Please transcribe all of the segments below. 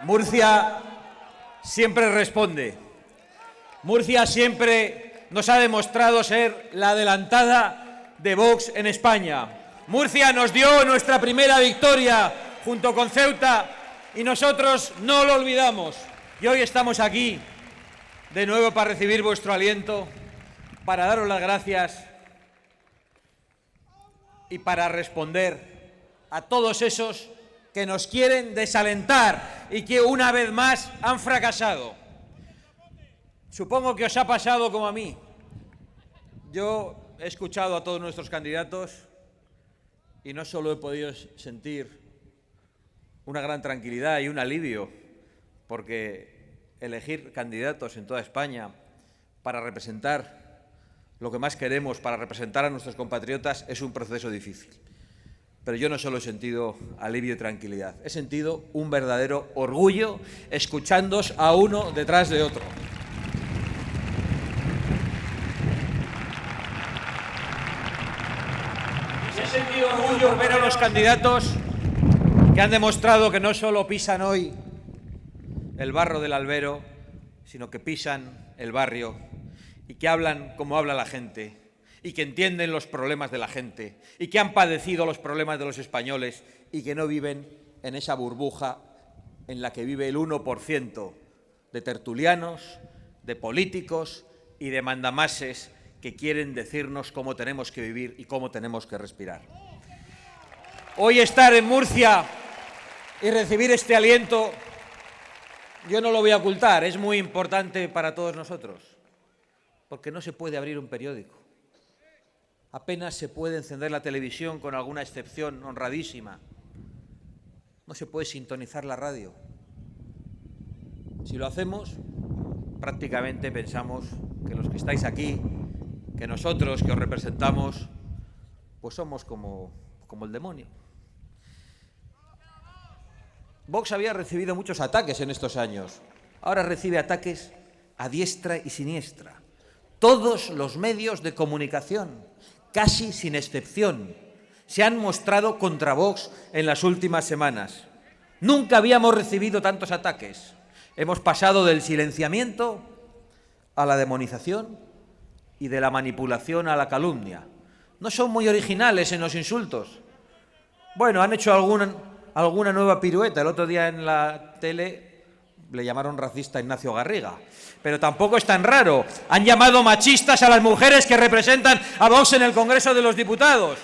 Murcia siempre responde. Murcia siempre nos ha demostrado ser la adelantada de Vox en España. Murcia nos dio nuestra primera victoria junto con Ceuta y nosotros no lo olvidamos. Y hoy estamos aquí de nuevo para recibir vuestro aliento, para daros las gracias y para responder a todos esos que nos quieren desalentar y que una vez más han fracasado. Supongo que os ha pasado como a mí. Yo he escuchado a todos nuestros candidatos y no solo he podido sentir una gran tranquilidad y un alivio, porque elegir candidatos en toda España para representar lo que más queremos, para representar a nuestros compatriotas, es un proceso difícil. Pero yo no solo he sentido alivio y tranquilidad, he sentido un verdadero orgullo escuchándoos a uno detrás de otro. He sentido orgullo ver a los candidatos que han demostrado que no solo pisan hoy el barro del albero, sino que pisan el barrio y que hablan como habla la gente y que entienden los problemas de la gente y que han padecido los problemas de los españoles y que no viven en esa burbuja en la que vive el 1% de tertulianos, de políticos y de mandamases que quieren decirnos cómo tenemos que vivir y cómo tenemos que respirar. Hoy estar en Murcia y recibir este aliento, yo no lo voy a ocultar, es muy importante para todos nosotros, porque no se puede abrir un periódico. Apenas se puede encender la televisión, con alguna excepción honradísima. No se puede sintonizar la radio. Si lo hacemos, prácticamente pensamos que los que estáis aquí, que nosotros que os representamos, pues somos como el demonio. Vox había recibido muchos ataques en estos años. Ahora recibe ataques a diestra y siniestra. Todos los medios de comunicación, casi sin excepción, se han mostrado contra Vox en las últimas semanas. Nunca habíamos recibido tantos ataques. Hemos pasado del silenciamiento a la demonización y de la manipulación a la calumnia. No son muy originales en los insultos. Bueno, han hecho alguna nueva pirueta. El otro día en la tele le llamaron racista a Ignacio Garriga. Pero tampoco es tan raro. Han llamado machistas a las mujeres que representan a Vox en el Congreso de los Diputados.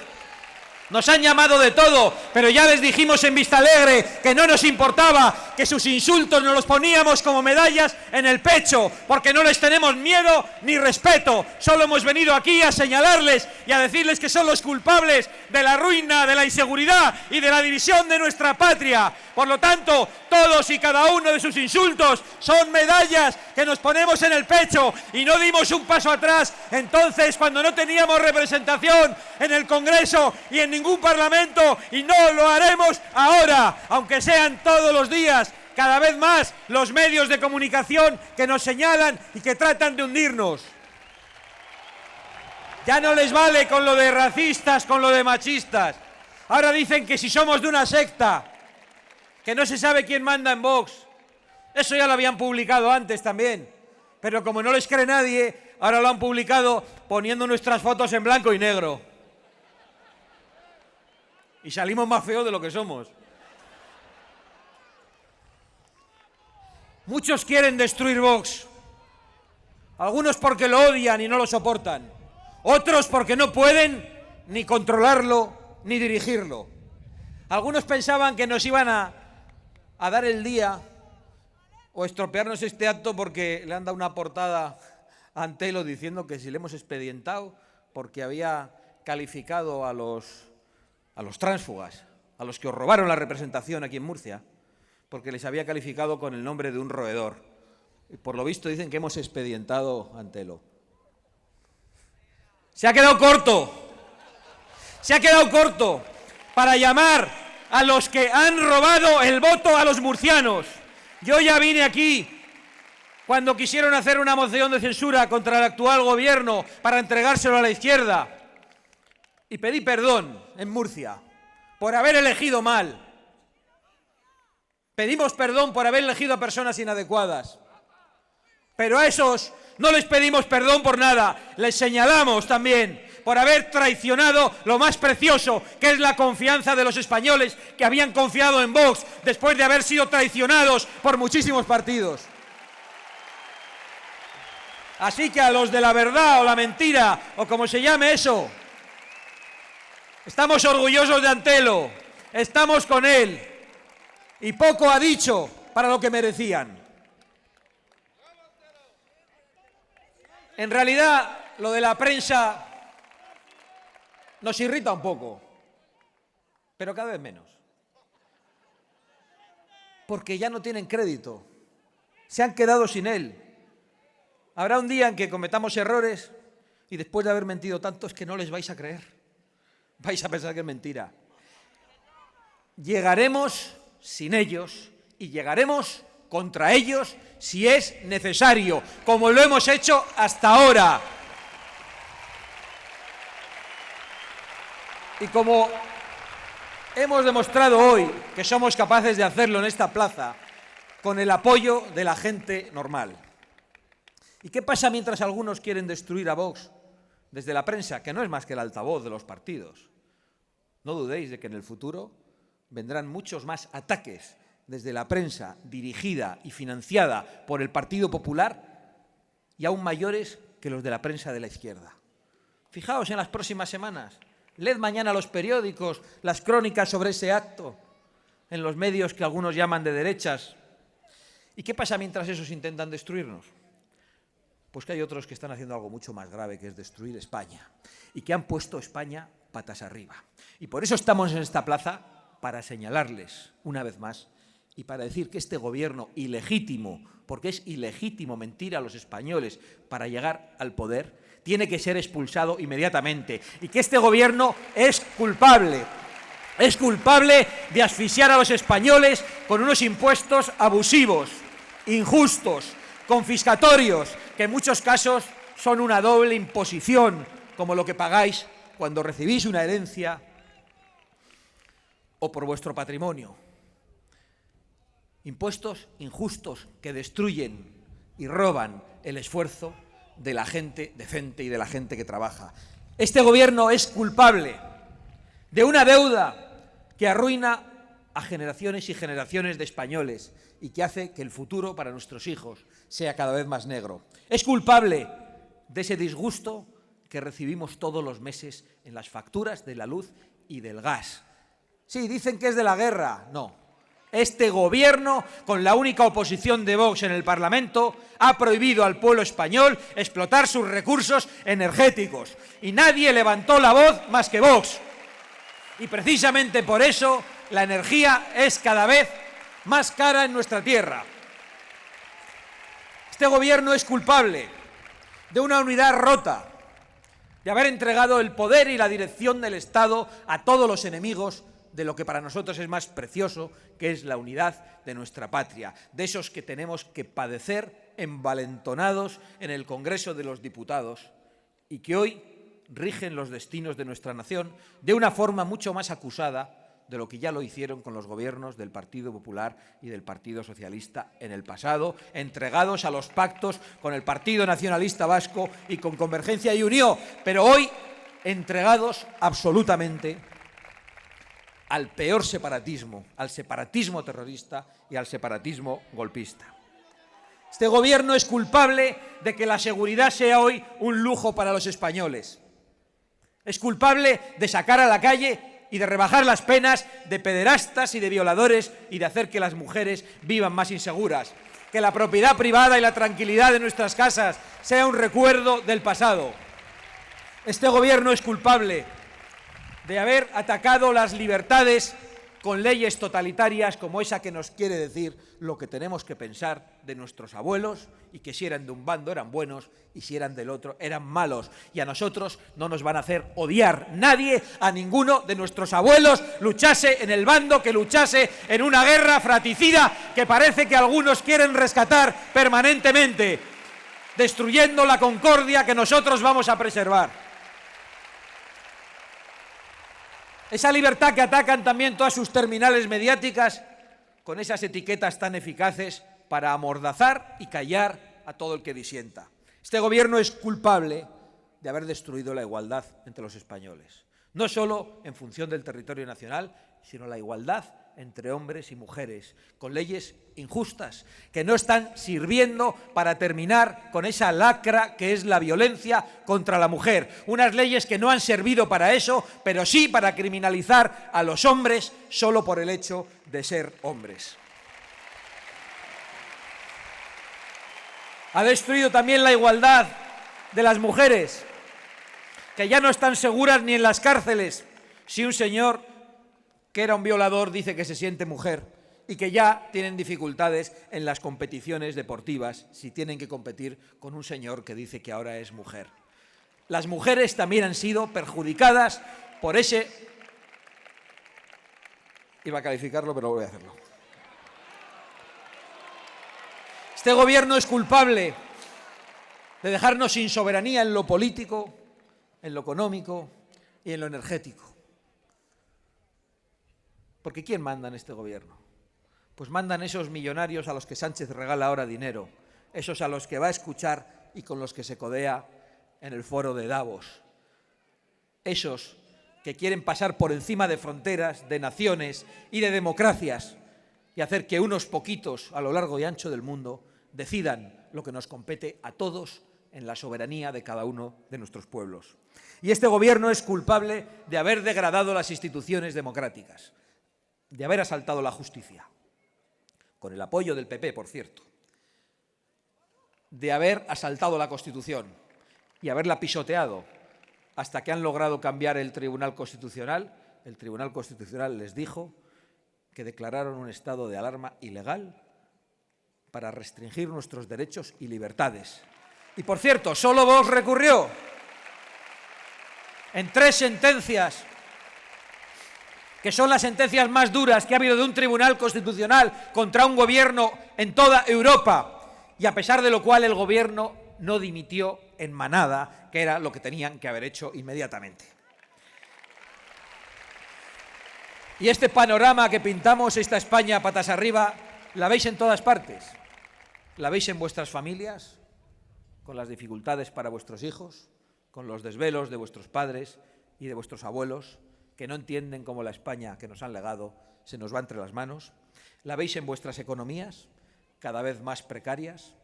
Nos han llamado de todo, pero ya les dijimos en Vistalegre que no nos importaba, que sus insultos nos los poníamos como medallas en el pecho, porque no les tenemos miedo ni respeto. Solo hemos venido aquí a señalarles y a decirles que son los culpables de la ruina, de la inseguridad y de la división de nuestra patria. Por lo tanto, todos y cada uno de sus insultos son medallas que nos ponemos en el pecho y no dimos un paso atrás entonces cuando no teníamos representación en el Congreso y en ningún Parlamento, y no lo haremos ahora, aunque sean todos los días, cada vez más, los medios de comunicación que nos señalan y que tratan de hundirnos. Ya no les vale con lo de racistas, con lo de machistas. Ahora dicen que si somos de una secta, que no se sabe quién manda en Vox. Eso ya lo habían publicado antes también, pero como no les cree nadie, ahora lo han publicado poniendo nuestras fotos en blanco y negro. Y salimos más feos de lo que somos. Muchos quieren destruir Vox. Algunos porque lo odian y no lo soportan. Otros porque no pueden ni controlarlo ni dirigirlo. Algunos pensaban que nos iban a dar el día o estropearnos este acto porque le han dado una portada a Antelo diciendo que si le hemos expedientado porque había calificado a los tránsfugas, a los que os robaron la representación aquí en Murcia, porque les había calificado con el nombre de un roedor. Y por lo visto dicen que hemos expedientado a Antelo. Se ha quedado corto. Se ha quedado corto para llamar a los que han robado el voto a los murcianos. Yo ya vine aquí cuando quisieron hacer una moción de censura contra el actual gobierno para entregárselo a la izquierda. Y pedí perdón en Murcia por haber elegido mal. Pedimos perdón por haber elegido a personas inadecuadas. Pero a esos no les pedimos perdón por nada. Les señalamos también por haber traicionado lo más precioso, que es la confianza de los españoles que habían confiado en Vox después de haber sido traicionados por muchísimos partidos. Así que a los de la verdad o la mentira, o como se llame eso, estamos orgullosos de Antelo, estamos con él, y poco ha dicho para lo que merecían. En realidad, lo de la prensa nos irrita un poco, pero cada vez menos. Porque ya no tienen crédito, se han quedado sin él. Habrá un día en que cometamos errores y después de haber mentido tanto es que no les vais a creer. Vais a pensar que es mentira. Llegaremos sin ellos y llegaremos contra ellos si es necesario, como lo hemos hecho hasta ahora. Y como hemos demostrado hoy que somos capaces de hacerlo en esta plaza, con el apoyo de la gente normal. ¿Y qué pasa mientras algunos quieren destruir a Vox desde la prensa, que no es más que el altavoz de los partidos? No dudéis de que en el futuro vendrán muchos más ataques desde la prensa dirigida y financiada por el Partido Popular y aún mayores que los de la prensa de la izquierda. Fijaos en las próximas semanas. Leed mañana los periódicos, las crónicas sobre ese acto, en los medios que algunos llaman de derechas. ¿Y qué pasa mientras esos intentan destruirnos? Pues que hay otros que están haciendo algo mucho más grave, que es destruir España, y que han puesto España patas arriba. Y por eso estamos en esta plaza, para señalarles una vez más y para decir que este gobierno ilegítimo, porque es ilegítimo mentir a los españoles para llegar al poder, tiene que ser expulsado inmediatamente, y que este gobierno es culpable de asfixiar a los españoles con unos impuestos abusivos, injustos, confiscatorios, que en muchos casos son una doble imposición, como lo que pagáis cuando recibís una herencia o por vuestro patrimonio. Impuestos injustos que destruyen y roban el esfuerzo de la gente decente y de la gente que trabaja. Este gobierno es culpable de una deuda que arruina a generaciones y generaciones de españoles y que hace que el futuro para nuestros hijos sea cada vez más negro. Es culpable de ese disgusto que recibimos todos los meses en las facturas de la luz y del gas. Sí, dicen que es de la guerra. No. Este gobierno, con la única oposición de Vox en el Parlamento, ha prohibido al pueblo español explotar sus recursos energéticos. Y nadie levantó la voz más que Vox. Y precisamente por eso la energía es cada vez más cara en nuestra tierra. Este gobierno es culpable de una unidad rota, de haber entregado el poder y la dirección del Estado a todos los enemigos de lo que para nosotros es más precioso, que es la unidad de nuestra patria, de esos que tenemos que padecer envalentonados en el Congreso de los Diputados y que hoy rigen los destinos de nuestra nación de una forma mucho más acusada de lo que ya lo hicieron con los gobiernos del Partido Popular y del Partido Socialista en el pasado, entregados a los pactos con el Partido Nacionalista Vasco y con Convergencia y Unió, pero hoy entregados absolutamente al peor separatismo, al separatismo terrorista y al separatismo golpista. Este gobierno es culpable de que la seguridad sea hoy un lujo para los españoles. Es culpable de sacar a la calle y de rebajar las penas de pederastas y de violadores y de hacer que las mujeres vivan más inseguras. Que la propiedad privada y la tranquilidad de nuestras casas sea un recuerdo del pasado. Este gobierno es culpable de haber atacado las libertades con leyes totalitarias como esa que nos quiere decir lo que tenemos que pensar de nuestros abuelos y que si eran de un bando eran buenos y si eran del otro eran malos. Y a nosotros no nos van a hacer odiar nadie, a ninguno de nuestros abuelos, luchase en el bando que luchase en una guerra fratricida que parece que algunos quieren rescatar permanentemente, destruyendo la concordia que nosotros vamos a preservar. Esa libertad que atacan también todas sus terminales mediáticas con esas etiquetas tan eficaces para amordazar y callar a todo el que disienta. Este gobierno es culpable de haber destruido la igualdad entre los españoles, no solo en función del territorio nacional, sino la igualdad entre hombres y mujeres, con leyes injustas que no están sirviendo para terminar con esa lacra que es la violencia contra la mujer. Unas leyes que no han servido para eso, pero sí para criminalizar a los hombres solo por el hecho de ser hombres. Ha destruido también la igualdad de las mujeres, que ya no están seguras ni en las cárceles si un señor que era un violador dice que se siente mujer, y que ya tienen dificultades en las competiciones deportivas si tienen que competir con un señor que dice que ahora es mujer. Las mujeres también han sido perjudicadas por ese... Iba a calificarlo, pero voy a hacerlo. Este gobierno es culpable de dejarnos sin soberanía en lo político, en lo económico y en lo energético. Porque ¿quién manda en este gobierno? Pues mandan esos millonarios a los que Sánchez regala ahora dinero, esos a los que va a escuchar y con los que se codea en el foro de Davos, esos que quieren pasar por encima de fronteras, de naciones y de democracias y hacer que unos poquitos a lo largo y ancho del mundo decidan lo que nos compete a todos en la soberanía de cada uno de nuestros pueblos. Y este gobierno es culpable de haber degradado las instituciones democráticas, de haber asaltado la justicia, con el apoyo del PP, por cierto, de haber asaltado la Constitución y haberla pisoteado hasta que han logrado cambiar el Tribunal Constitucional. El Tribunal Constitucional les dijo que declararon un estado de alarma ilegal para restringir nuestros derechos y libertades. Y, por cierto, solo Vox recurrió en 3 sentencias, que son las sentencias más duras que ha habido de un tribunal constitucional contra un gobierno en toda Europa, y a pesar de lo cual el gobierno no dimitió en manada, que era lo que tenían que haber hecho inmediatamente. Y este panorama que pintamos, esta España patas arriba, la veis en todas partes. La veis en vuestras familias, con las dificultades para vuestros hijos, con los desvelos de vuestros padres y de vuestros abuelos, que no entienden cómo la España que nos han legado se nos va entre las manos. La veis en vuestras economías, cada vez más precarias.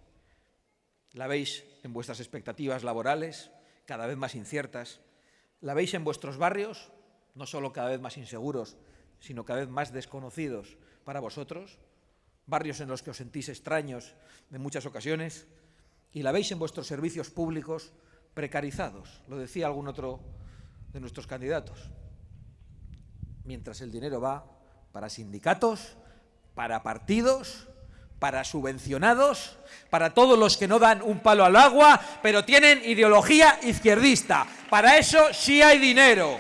La veis en vuestras expectativas laborales, cada vez más inciertas. La veis en vuestros barrios, no solo cada vez más inseguros, sino cada vez más desconocidos para vosotros, barrios en los que os sentís extraños en muchas ocasiones. Y la veis en vuestros servicios públicos precarizados, lo decía algún otro de nuestros candidatos. Mientras el dinero va para sindicatos, para partidos, para subvencionados, para todos los que no dan un palo al agua, pero tienen ideología izquierdista. Para eso sí hay dinero.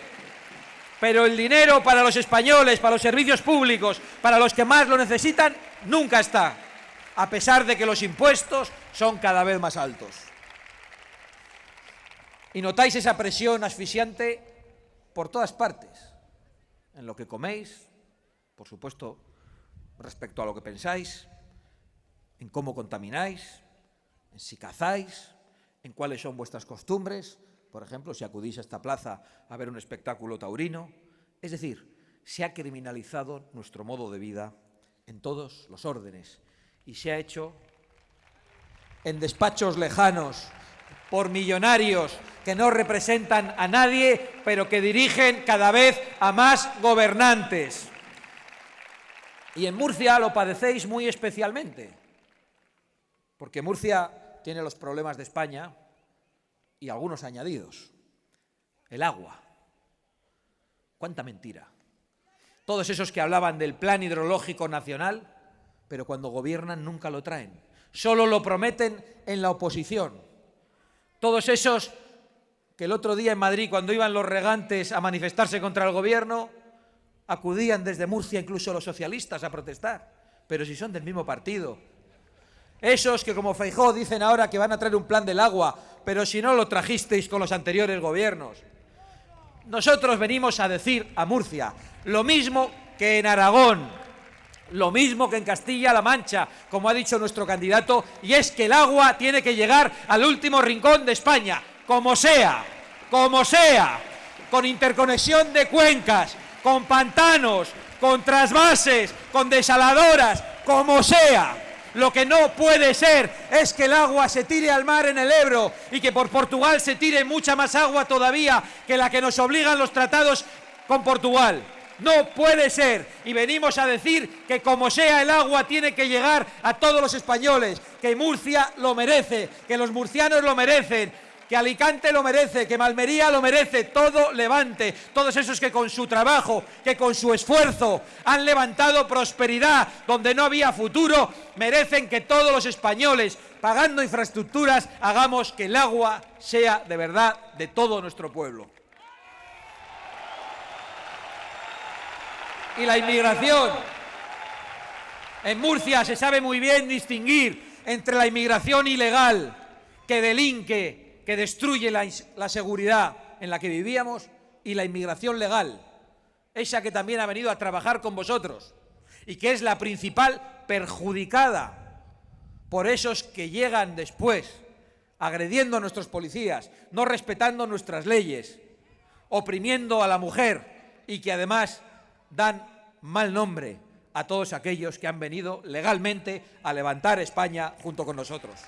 Pero el dinero para los españoles, para los servicios públicos, para los que más lo necesitan, nunca está, a pesar de que los impuestos son cada vez más altos. Y notáis esa presión asfixiante por todas partes. En lo que coméis, por supuesto, respecto a lo que pensáis, en cómo contamináis, en si cazáis, en cuáles son vuestras costumbres, por ejemplo, si acudís a esta plaza a ver un espectáculo taurino. Es decir, se ha criminalizado nuestro modo de vida en todos los órdenes y se ha hecho en despachos lejanos por millonarios que no representan a nadie, pero que dirigen cada vez a más gobernantes. Y en Murcia lo padecéis muy especialmente, porque Murcia tiene los problemas de España y algunos añadidos. El agua. ¡Cuánta mentira! Todos esos que hablaban del plan hidrológico nacional, pero cuando gobiernan nunca lo traen. Solo lo prometen en la oposición. Todos esos que el otro día en Madrid, cuando iban los regantes a manifestarse contra el gobierno, acudían desde Murcia incluso los socialistas a protestar, pero si son del mismo partido. Esos que, como Feijóo, dicen ahora que van a traer un plan del agua, pero si no lo trajisteis con los anteriores gobiernos. Nosotros venimos a decir a Murcia lo mismo que en Aragón, Lo mismo que en Castilla-La Mancha, como ha dicho nuestro candidato, y es que el agua tiene que llegar al último rincón de España, como sea, con interconexión de cuencas, con pantanos, con trasvases, con desaladoras, como sea. Lo que no puede ser es que el agua se tire al mar en el Ebro y que por Portugal se tire mucha más agua todavía que la que nos obligan los tratados con Portugal. No puede ser, y venimos a decir que como sea el agua tiene que llegar a todos los españoles, que Murcia lo merece, que los murcianos lo merecen, que Alicante lo merece, que Almería lo merece, todo Levante, todos esos que con su trabajo, que con su esfuerzo han levantado prosperidad donde no había futuro, merecen que todos los españoles, pagando infraestructuras, hagamos que el agua sea de verdad de todo nuestro pueblo. Y la inmigración. En Murcia se sabe muy bien distinguir entre la inmigración ilegal, que delinque, que destruye la seguridad en la que vivíamos, y la inmigración legal, esa que también ha venido a trabajar con vosotros y que es la principal perjudicada por esos que llegan después, agrediendo a nuestros policías, no respetando nuestras leyes, oprimiendo a la mujer y que además dan mal nombre a todos aquellos que han venido legalmente a levantar España junto con nosotros.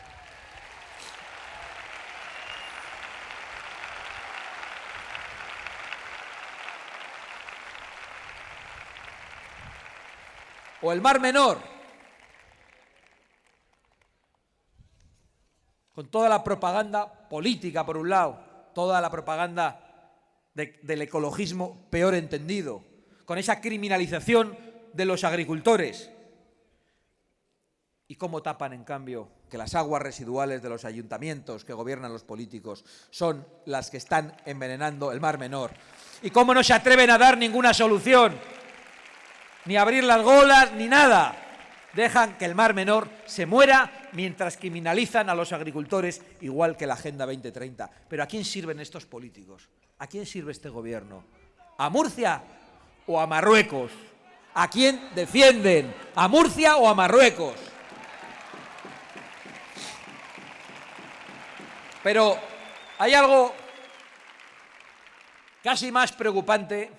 O el Mar Menor, con toda la propaganda política por un lado, toda la propaganda del ecologismo peor entendido, con esa criminalización de los agricultores. ¿Y cómo tapan, en cambio, que las aguas residuales de los ayuntamientos que gobiernan los políticos son las que están envenenando el Mar Menor? ¿Y cómo no se atreven a dar ninguna solución? Ni abrir las golas, ni nada. Dejan que el Mar Menor se muera mientras criminalizan a los agricultores, igual que la Agenda 2030. ¿Pero a quién sirven estos políticos? ¿A quién sirve este gobierno? ¿A Murcia o a Marruecos? ¿A quién defienden? ¿A Murcia o a Marruecos? Pero hay algo casi más preocupante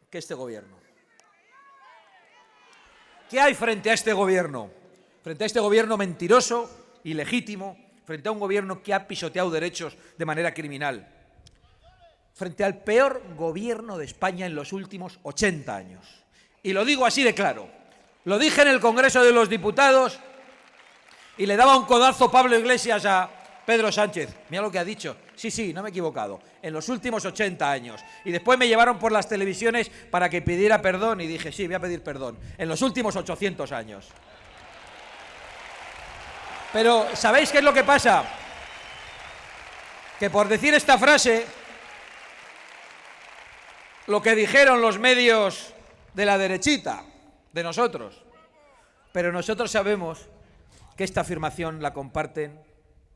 que este gobierno. ¿Qué hay frente a este gobierno? Frente a este gobierno mentiroso, ilegítimo, frente a un gobierno que ha pisoteado derechos de manera criminal, frente al peor gobierno de España en los últimos 80 años. Y lo digo así de claro. Lo dije en el Congreso de los Diputados y le daba un codazo Pablo Iglesias a Pedro Sánchez. Mira lo que ha dicho. Sí, no me he equivocado. En los últimos 80 años. Y después me llevaron por las televisiones para que pidiera perdón y dije, sí, voy a pedir perdón. En los últimos 800 años. Pero, ¿sabéis qué es lo que pasa? Que por decir esta frase, lo que dijeron los medios de la derechita, de nosotros, pero nosotros sabemos que esta afirmación la comparten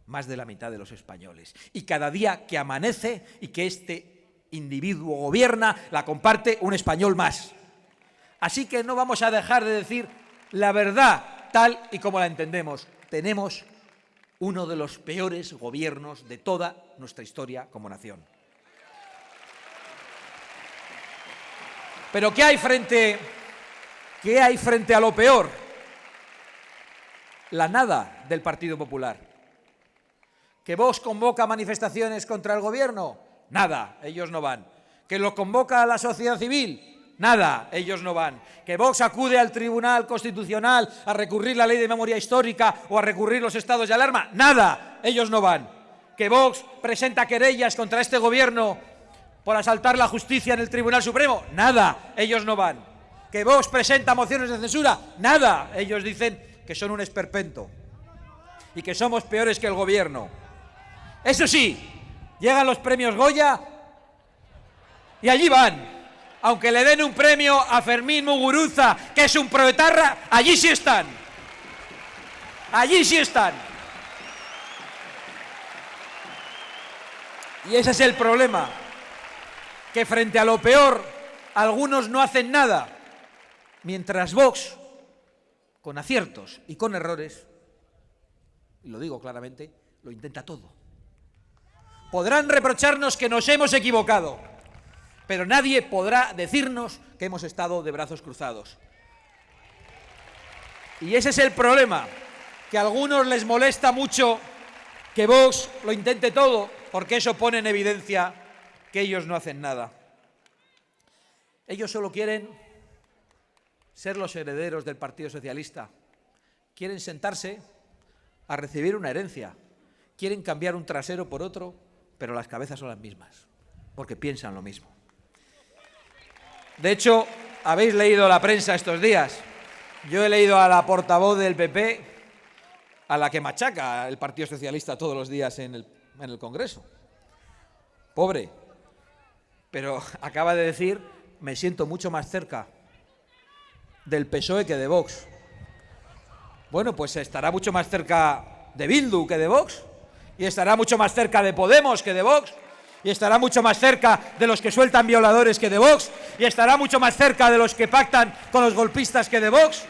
más de la mitad de los españoles. Y cada día que amanece y que este individuo gobierna, la comparte un español más. Así que no vamos a dejar de decir la verdad tal y como la entendemos. Tenemos uno de los peores gobiernos de toda nuestra historia como nación. Pero ¿qué hay frente a lo peor? La nada del Partido Popular. ¿Que Vox convoca manifestaciones contra el gobierno? Nada, ellos no van. ¿Que lo convoca a la sociedad civil? Nada, ellos no van. ¿Que Vox acude al Tribunal Constitucional a recurrir la Ley de Memoria Histórica o a recurrir los estados de alarma? Nada, ellos no van. ¿Que Vox presenta querellas contra este gobierno por asaltar la justicia en el Tribunal Supremo? Nada, ellos no van. ¿Que Vox presenta mociones de censura? Nada, ellos dicen que son un esperpento y que somos peores que el gobierno. Eso sí, llegan los premios Goya y allí van. Aunque le den un premio a Fermín Muguruza, que es un proetarra, allí sí están. Allí sí están. Y ese es el problema, que frente a lo peor, algunos no hacen nada. Mientras Vox, con aciertos y con errores, y lo digo claramente, lo intenta todo. Podrán reprocharnos que nos hemos equivocado, pero nadie podrá decirnos que hemos estado de brazos cruzados. Y ese es el problema, que a algunos les molesta mucho que Vox lo intente todo, porque eso pone en evidencia que ellos no hacen nada. Ellos solo quieren ser los herederos del Partido Socialista. Quieren sentarse a recibir una herencia. Quieren cambiar un trasero por otro, pero las cabezas son las mismas, porque piensan lo mismo. De hecho, habéis leído la prensa estos días. Yo he leído a la portavoz del PP, a la que machaca el Partido Socialista todos los días en el Congreso. Pobre. Pero acaba de decir, me siento mucho más cerca del PSOE que de Vox. Bueno, pues estará mucho más cerca de Bildu que de Vox, y estará mucho más cerca de Podemos que de Vox, y estará mucho más cerca de los que sueltan violadores que de Vox, y estará mucho más cerca de los que pactan con los golpistas que de Vox.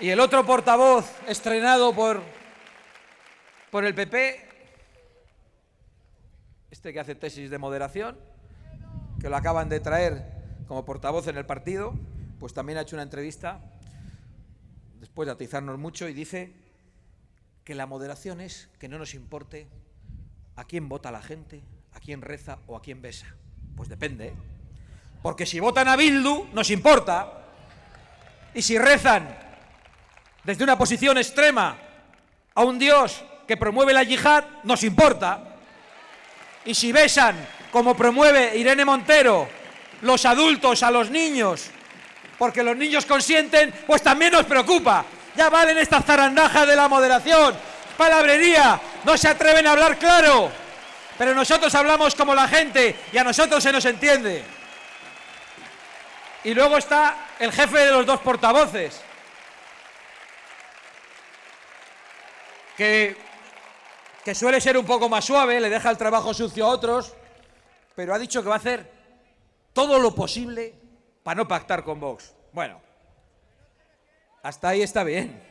Y el otro portavoz estrenado por el PP, este que hace tesis de moderación, que lo acaban de traer como portavoz en el partido, pues también ha hecho una entrevista, después de atizarnos mucho, y dice que la moderación es que no nos importe a quién vota la gente, a quién reza o a quién besa. Pues depende, ¿eh? Porque si votan a Bildu, nos importa. Y si rezan desde una posición extrema a un Dios que promueve la yihad, nos importa. Y si besan, como promueve Irene Montero, los adultos a los niños, porque los niños consienten, pues también nos preocupa. Ya valen estas zarandajas de la moderación, palabrería, no se atreven a hablar claro, pero nosotros hablamos como la gente y a nosotros se nos entiende. Y luego está el jefe de los dos portavoces, que suele ser un poco más suave, le deja el trabajo sucio a otros, pero ha dicho que va a hacer todo lo posible para no pactar con Vox. Bueno, hasta ahí está bien.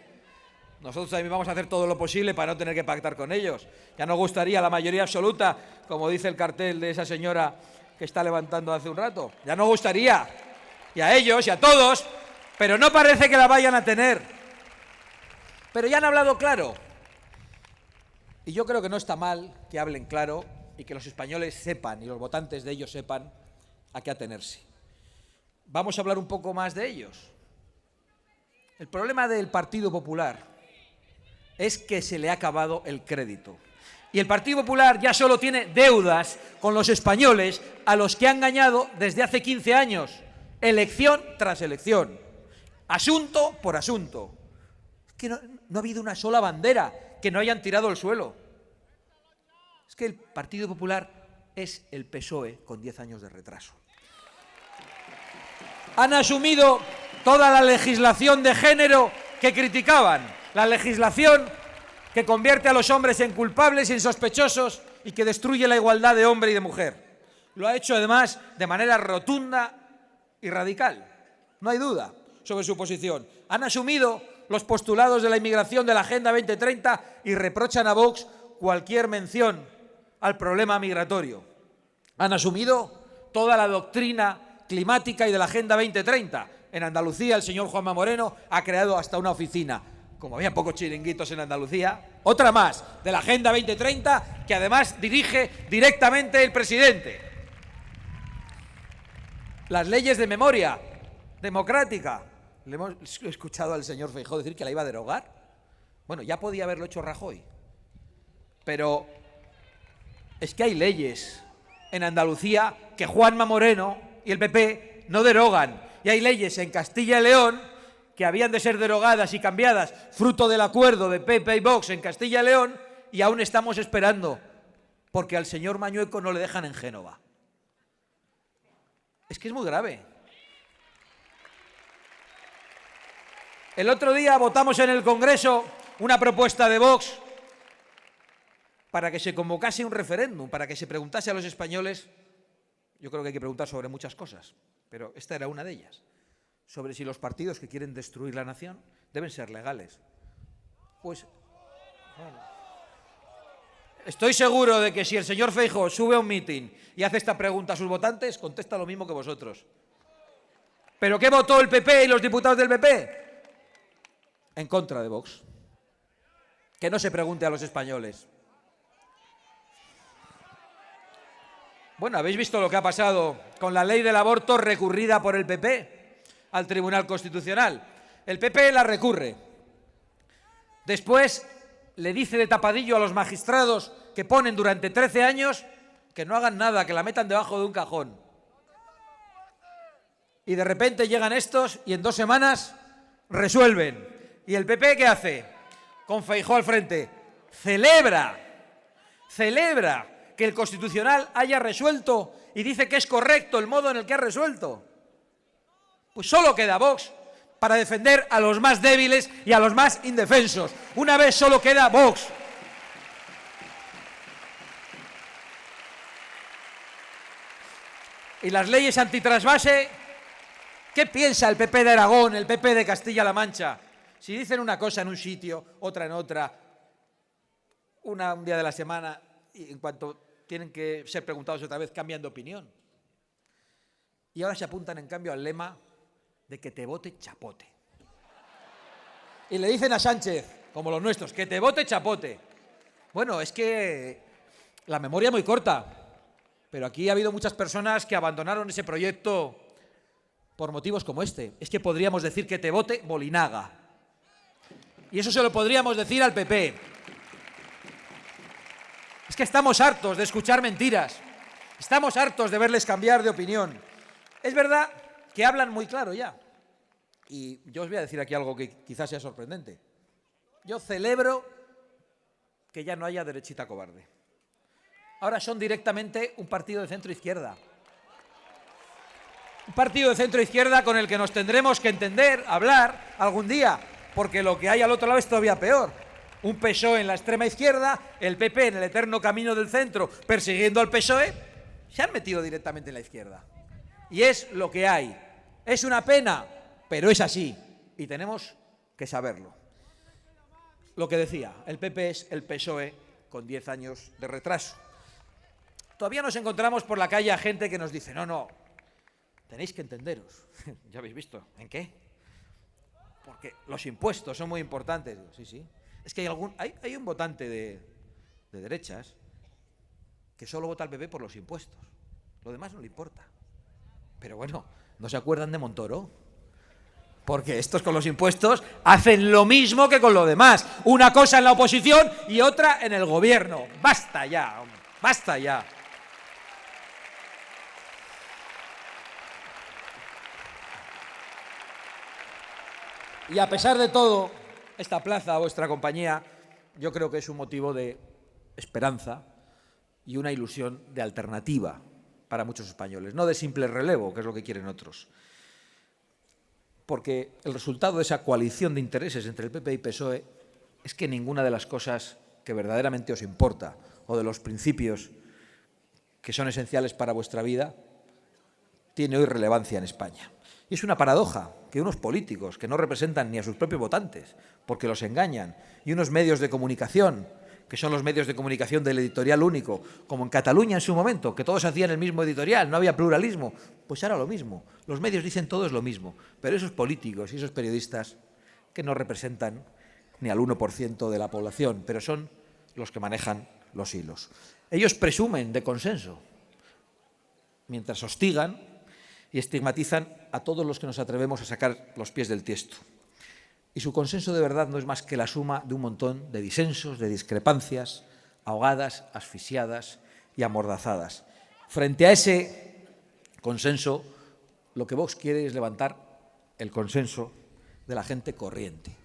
Nosotros también vamos a hacer todo lo posible para no tener que pactar con ellos. Ya nos gustaría la mayoría absoluta, como dice el cartel de esa señora que está levantando hace un rato. Ya nos gustaría, y a ellos y a todos, pero no parece que la vayan a tener. Pero ya han hablado claro. Y yo creo que no está mal que hablen claro y que los españoles sepan, y los votantes de ellos sepan, a qué atenerse. Vamos a hablar un poco más de ellos. El problema del Partido Popular es que se le ha acabado el crédito. Y el Partido Popular ya solo tiene deudas con los españoles a los que ha engañado desde hace 15 años, elección tras elección, asunto por asunto. Es que no ha habido una sola bandera que no hayan tirado al suelo. Es que el Partido Popular es el PSOE con 10 años de retraso. Han asumido toda la legislación de género que criticaban, la legislación que convierte a los hombres en culpables y en sospechosos y que destruye la igualdad de hombre y de mujer. Lo ha hecho además de manera rotunda y radical. No hay duda sobre su posición. Han asumido los postulados de la inmigración de la Agenda 2030 y reprochan a Vox cualquier mención al problema migratorio. Han asumido toda la doctrina climática y de la Agenda 2030. En Andalucía el señor Juanma Moreno ha creado hasta una oficina. Como había pocos chiringuitos en Andalucía, otra más de la Agenda 2030 que además dirige directamente el presidente. Las leyes de memoria democrática. Le hemos escuchado al señor Feijóo decir que la iba a derogar. Bueno, ya podía haberlo hecho Rajoy. Pero es que hay leyes en Andalucía que Juanma Moreno y el PP no derogan. Y hay leyes en Castilla y León que habían de ser derogadas y cambiadas fruto del acuerdo de PP y Vox en Castilla y León, y aún estamos esperando porque al señor Mañueco no le dejan en Génova. Es que es muy grave. El otro día votamos en el Congreso una propuesta de Vox para que se convocase un referéndum, para que se preguntase a los españoles yo creo que hay que preguntar sobre muchas cosas, pero esta era una de ellas, sobre si los partidos que quieren destruir la nación deben ser legales. Pues, bueno, estoy seguro de que si el señor Feijóo sube a un mitin y hace esta pregunta a sus votantes, contesta lo mismo que vosotros. ¿Pero qué votó el PP y los diputados del PP? En contra de Vox. Que no se pregunte a los españoles. Bueno, ¿habéis visto lo que ha pasado con la ley del aborto recurrida por el PP al Tribunal Constitucional? El PP la recurre. Después le dice de tapadillo a los magistrados que ponen durante 13 años que no hagan nada, que la metan debajo de un cajón. Y de repente llegan estos y en 2 semanas resuelven. ¿Y el PP qué hace? Con Feijóo al frente. Celebra que el Constitucional haya resuelto y dice que es correcto el modo en el que ha resuelto. Pues solo queda Vox para defender a los más débiles y a los más indefensos. Una vez solo queda Vox. Y las leyes antitrasvase, ¿qué piensa el PP de Aragón, el PP de Castilla-La Mancha? Si dicen una cosa en un sitio, otra en otra, un día de la semana, y en cuanto tienen que ser preguntados otra vez, cambian de opinión. Y ahora se apuntan, en cambio, al lema de que te vote chapote. Y le dicen a Sánchez, como los nuestros, que te vote chapote. Bueno, es que la memoria es muy corta, pero aquí ha habido muchas personas que abandonaron ese proyecto por motivos como este. Es que podríamos decir que te vote Bolinaga. Y eso se lo podríamos decir al PP. Es que estamos hartos de escuchar mentiras. Estamos hartos de verles cambiar de opinión. Es verdad que hablan muy claro ya. Y yo os voy a decir aquí algo que quizás sea sorprendente. Yo celebro que ya no haya derechita cobarde. Ahora son directamente un partido de centro-izquierda. Un partido de centro-izquierda con el que nos tendremos que entender, hablar algún día, porque lo que hay al otro lado es todavía peor. Un PSOE en la extrema izquierda, el PP en el eterno camino del centro persiguiendo al PSOE, se han metido directamente en la izquierda. Y es lo que hay. Es una pena, pero es así. Y tenemos que saberlo. Lo que decía, el PP es el PSOE con 10 años de retraso. Todavía nos encontramos por la calle a gente que nos dice, no, tenéis que entenderos. ¿Ya habéis visto? ¿En qué? Porque los impuestos son muy importantes. Digo, sí. Es que hay un votante de derechas que solo vota al PP por los impuestos. Lo demás no le importa. Pero bueno, ¿no se acuerdan de Montoro? Porque estos con los impuestos hacen lo mismo que con lo demás. Una cosa en la oposición y otra en el gobierno. Basta ya, hombre, basta ya. Y a pesar de todo, esta plaza, vuestra compañía, yo creo que es un motivo de esperanza y una ilusión de alternativa para muchos españoles, no de simple relevo, que es lo que quieren otros. Porque el resultado de esa coalición de intereses entre el PP y PSOE es que ninguna de las cosas que verdaderamente os importa o de los principios que son esenciales para vuestra vida tiene hoy relevancia en España. Y es una paradoja que unos políticos que no representan ni a sus propios votantes, porque los engañan, y unos medios de comunicación, que son los medios de comunicación del editorial único, como en Cataluña en su momento, que todos hacían el mismo editorial, no había pluralismo, pues ahora lo mismo. Los medios dicen todos lo mismo, pero esos políticos y esos periodistas que no representan ni al 1% de la población, pero son los que manejan los hilos. Ellos presumen de consenso, mientras hostigan y estigmatizan a todos los que nos atrevemos a sacar los pies del tiesto. Y su consenso de verdad no es más que la suma de un montón de disensos, de discrepancias, ahogadas, asfixiadas y amordazadas. Frente a ese consenso, lo que Vox quiere es levantar el consenso de la gente corriente,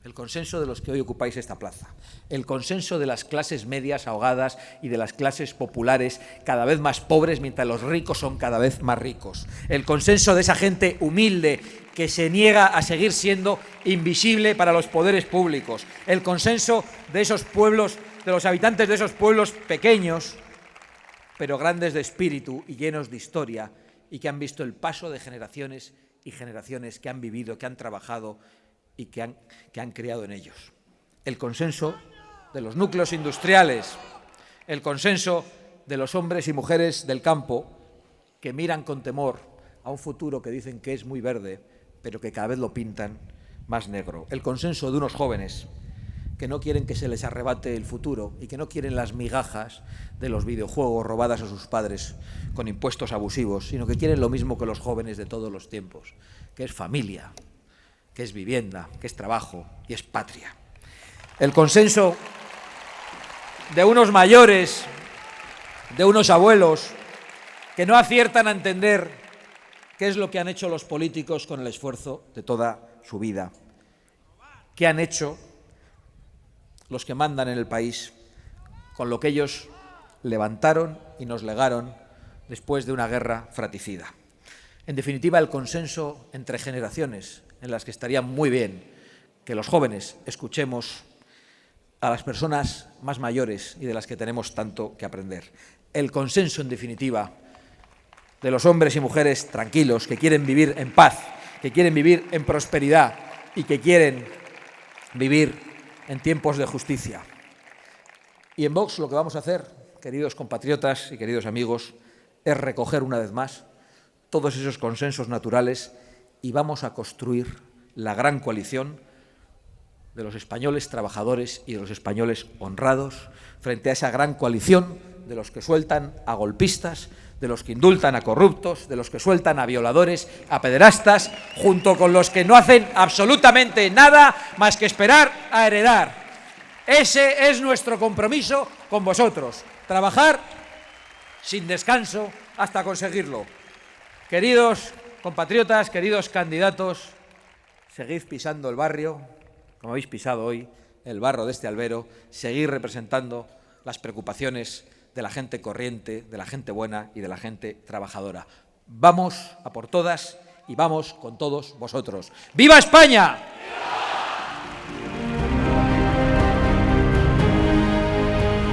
el consenso de los que hoy ocupáis esta plaza, el consenso de las clases medias ahogadas y de las clases populares cada vez más pobres mientras los ricos son cada vez más ricos, el consenso de esa gente humilde que se niega a seguir siendo invisible para los poderes públicos, el consenso de esos pueblos, de los habitantes de esos pueblos pequeños pero grandes de espíritu y llenos de historia, y que han visto el paso de generaciones y generaciones que han vivido, que han trabajado y que han creado en ellos. El consenso de los núcleos industriales, el consenso de los hombres y mujeres del campo que miran con temor a un futuro que dicen que es muy verde, pero que cada vez lo pintan más negro. El consenso de unos jóvenes que no quieren que se les arrebate el futuro y que no quieren las migajas de los videojuegos robadas a sus padres con impuestos abusivos, sino que quieren lo mismo que los jóvenes de todos los tiempos, que es familia, que es vivienda, que es trabajo y es patria. El consenso de unos mayores, de unos abuelos, que no aciertan a entender qué es lo que han hecho los políticos con el esfuerzo de toda su vida, qué han hecho los que mandan en el país con lo que ellos levantaron y nos legaron después de una guerra fratricida. En definitiva, el consenso entre generaciones, en las que estaría muy bien que los jóvenes escuchemos a las personas más mayores y de las que tenemos tanto que aprender. El consenso, en definitiva, de los hombres y mujeres tranquilos, que quieren vivir en paz, que quieren vivir en prosperidad y que quieren vivir en tiempos de justicia. Y en Vox lo que vamos a hacer, queridos compatriotas y queridos amigos, es recoger una vez más todos esos consensos naturales y vamos a construir la gran coalición de los españoles trabajadores y de los españoles honrados frente a esa gran coalición de los que sueltan a golpistas, de los que indultan a corruptos, de los que sueltan a violadores, a pederastas, junto con los que no hacen absolutamente nada más que esperar a heredar. Ese es nuestro compromiso con vosotros, trabajar sin descanso hasta conseguirlo. Queridos compatriotas, queridos candidatos, seguid pisando el barrio, como habéis pisado hoy, el barro de este albero, seguid representando las preocupaciones de la gente corriente, de la gente buena y de la gente trabajadora. Vamos a por todas y vamos con todos vosotros. ¡Viva España!